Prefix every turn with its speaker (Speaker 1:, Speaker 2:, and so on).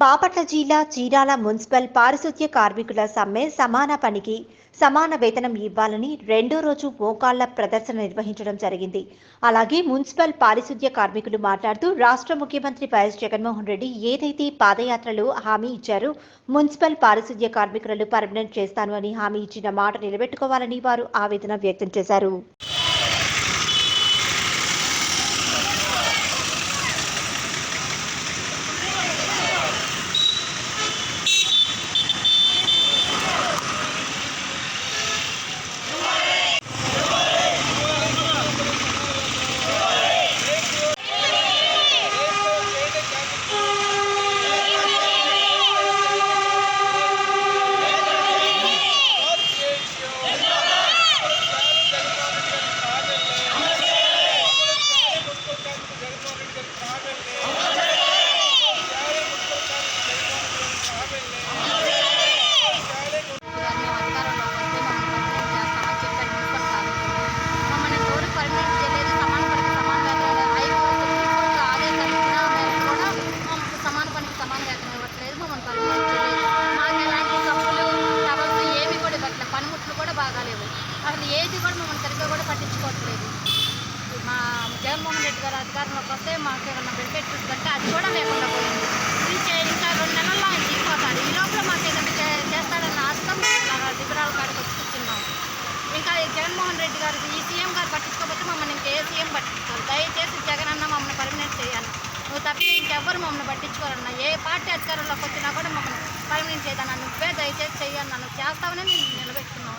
Speaker 1: బాపట్ల జిల్లా చీరాల మున్సిపల్ పారిశుద్ధ్య కార్మికుల సమ్మె సమాన పనికి సమాన వేతనం ఇవ్వాలని రెండో రోజు మోకాళ్ల ప్రదర్శన నిర్వహించడం జరిగింది. అలాగే మున్సిపల్ పారిశుద్ధ్య కార్మికులు మాట్లాడుతూ రాష్ట్ర ముఖ్యమంత్రి వైఎస్ జగన్మోహన్ రెడ్డి ఏదైతే పాదయాత్రలో హామీ ఇచ్చారో మున్సిపల్ పారిశుద్ధ్య కార్మికులను పర్మనెంట్ చేస్తాను అని హామీ ఇచ్చిన మాట నిలబెట్టుకోవాలని వారు ఆవేదన వ్యక్తం చేశారు.
Speaker 2: బాగాలేవు. అసలు ఏది కూడా మమ్మల్ని సరిగ్గా కూడా పట్టించుకోవట్లేదు. మా జగన్మోహన్ రెడ్డి గారు అధికారంలోకి వస్తే మాకు ఏమన్నా బెనిఫిట్ ఇస్తుందంటే అది కూడా లేకుండా పోయింది. ఇంకా 2 నెలల్లో ఆయన దిగిపోతాడు. ఈ లోపల మాకు ఏదైనా చేస్తాడన్న ఆశతో దిగురాల కాడికి వచ్చి కూర్చున్నాం. ఇంకా జగన్మోహన్ రెడ్డి గారు ఈ సీఎం గారు పట్టించుకోకపోతే మమ్మల్ని ఇంకా ఏ సీఎం పట్టించుకోవాలి. దయచేసి జగన్ అన్న మమ్మల్ని పర్మనెంట్ చేయాలి. నువ్వు తప్పి ఇంకెవ్వరు మమ్మల్ని పట్టించుకోరన్నా. ఏ పార్టీ అధికారంలోకి వచ్చినా కూడా మమ్మల్ని పర్మనెంట్ చేయదన్నా. నువ్వే దయచేసి చెయ్యాలి. నన్ను చేస్తావని మేము నిలబెట్టుకున్నాం.